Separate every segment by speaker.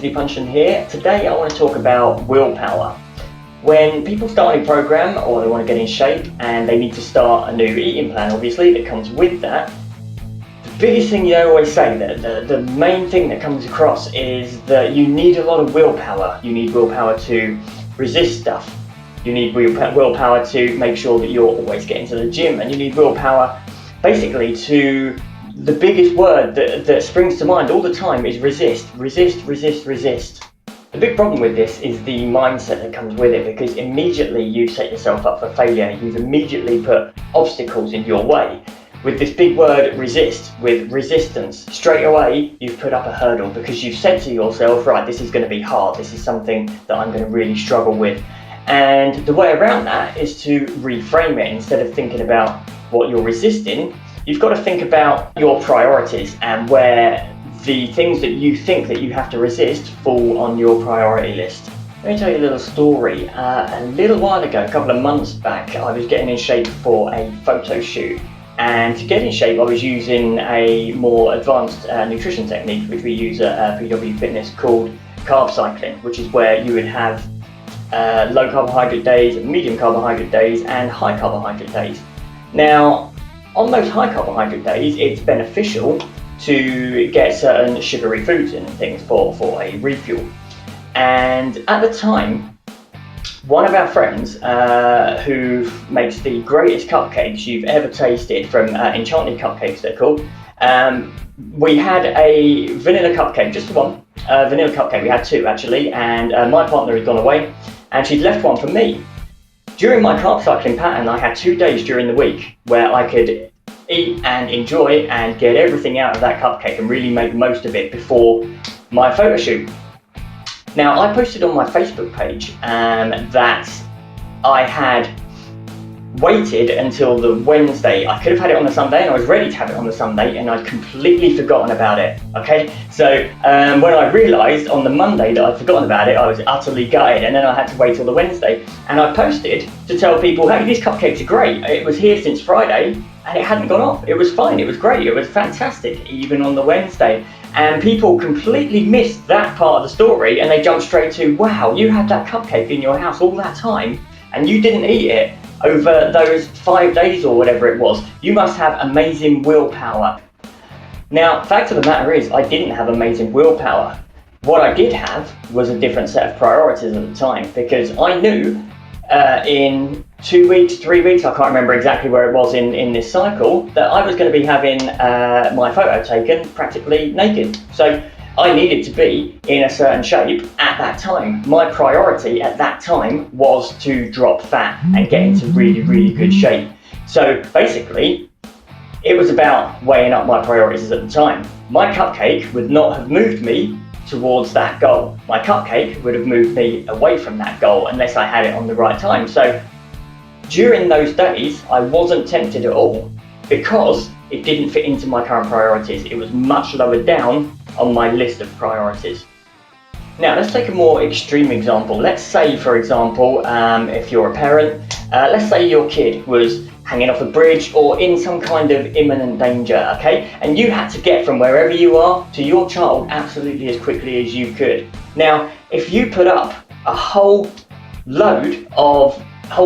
Speaker 1: Anthony Punshon here. Today I want to talk about willpower. When people start a new program or they want to get in shape and they need to start a new eating plan, obviously, that comes with that, the biggest thing I always say, the main thing that comes across is that you need a lot of willpower. You need willpower to resist stuff. You need willpower to make sure that you're always getting to the gym, and you need willpower basically to, the biggest word that springs to mind all the time is resist, resist, resist, resist. The big problem with this is the mindset that comes with it, because immediately you set yourself up for failure. You've immediately put obstacles in your way. With this big word resist, with resistance, straight away you've put up a hurdle because you've said to yourself, right, this is going to be hard, this is something that I'm going to really struggle with. And the way around that is to reframe it. Instead of thinking about what you're resisting, you've got to think about your priorities and where the things that you think that you have to resist fall on your priority list. Let me tell you a little story. A little while ago, a couple of months back, I was getting in shape for a photo shoot. And to get in shape, I was using a more advanced nutrition technique, which we use at PW Fitness, called carb cycling, which is where you would have low carbohydrate days, medium carbohydrate days, and high carbohydrate days. Now, on those high carbohydrate days, it's beneficial to get certain sugary foods in and things for a refuel. And at the time, one of our friends who makes the greatest cupcakes you've ever tasted, from Enchanted Cupcakes they're called, we had a vanilla cupcake, just one vanilla cupcake. We had two actually, and my partner had gone away and she'd left one for me. During my carb cycling pattern, I had 2 days during the week where I could eat and enjoy and get everything out of that cupcake and really make the most of it before my photo shoot. Now, I posted on my Facebook page that I had waited until the Wednesday. I could have had it on the Sunday, and I was ready to have it on the Sunday, and I'd completely forgotten about it. Okay, so when I realised on the Monday that I'd forgotten about it, I was utterly gutted, and then I had to wait till the Wednesday. And I posted to tell people, hey, these cupcakes are great. It was here since Friday, and it hadn't gone off. It was fine, it was great, it was fantastic, even on the Wednesday. And people completely missed that part of the story, and they jumped straight to, wow, you had that cupcake in your house all that time, and you didn't eat it over those 5 days or whatever it was. You must have amazing willpower. Now, fact of the matter is, I didn't have amazing willpower. What I did have was a different set of priorities at the time, because I knew in 2 weeks, 3 weeks, I can't remember exactly where it was in this cycle, that I was going to be having my photo taken practically naked. So I needed to be in a certain shape at that time. My priority at that time was to drop fat and get into really, really good shape. So basically, it was about weighing up my priorities at the time. My cupcake would not have moved me towards that goal. My cupcake would have moved me away from that goal unless I had it on the right time. So during those days, I wasn't tempted at all because it didn't fit into my current priorities. It was much lower down on my list of priorities. Now, let's take a more extreme example. Let's say, for example, if you're a parent, let's say your kid was hanging off a bridge or in some kind of imminent danger, okay? And you had to get from wherever you are to your child absolutely as quickly as you could. Now, if you put up a whole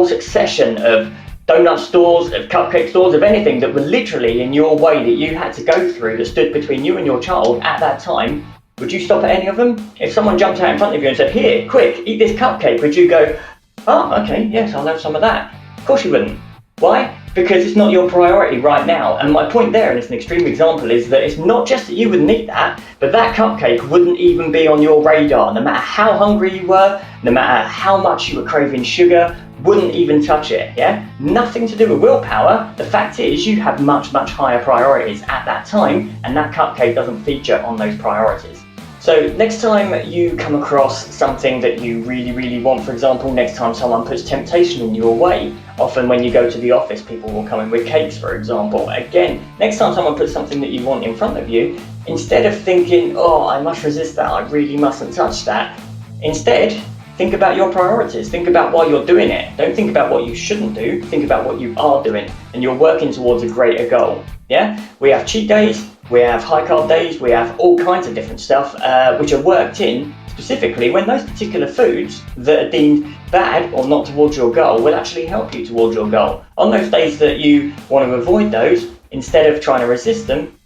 Speaker 1: succession of donut stores, of cupcake stores, of anything that were literally in your way that you had to go through, that stood between you and your child at that time, would you stop at any of them? If someone jumped out in front of you and said, here, quick, eat this cupcake, would you go, oh, okay, yes, I'll have some of that? Of course you wouldn't. Why? Because it's not your priority right now. And my point there, and it's an extreme example, is that it's not just that you wouldn't eat that, but that cupcake wouldn't even be on your radar. No matter how hungry you were, no matter how much you were craving sugar, wouldn't even touch it, yeah? Nothing to do with willpower. The fact is you have much, much higher priorities at that time, and that cupcake doesn't feature on those priorities. So next time you come across something that you really, really want, for example, next time someone puts temptation in your way, often when you go to the office, people will come in with cakes, for example. Again, next time someone puts something that you want in front of you, instead of thinking, oh, I must resist that, I really mustn't touch that, instead, think about your priorities. Think about why you're doing it. Don't think about what you shouldn't do. Think about what you are doing, and you're working towards a greater goal. Yeah? We have cheat days, We have high carb days, we have all kinds of different stuff which are worked in specifically when those particular foods that are deemed bad or not towards your goal will actually help you towards your goal. On those days that you want to avoid those, instead of trying to resist them,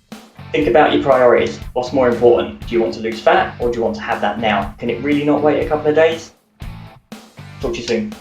Speaker 1: think about your priorities. What's more important? Do you want to lose fat or do you want to have that now? Can it really not wait a couple of days? Talk to you soon.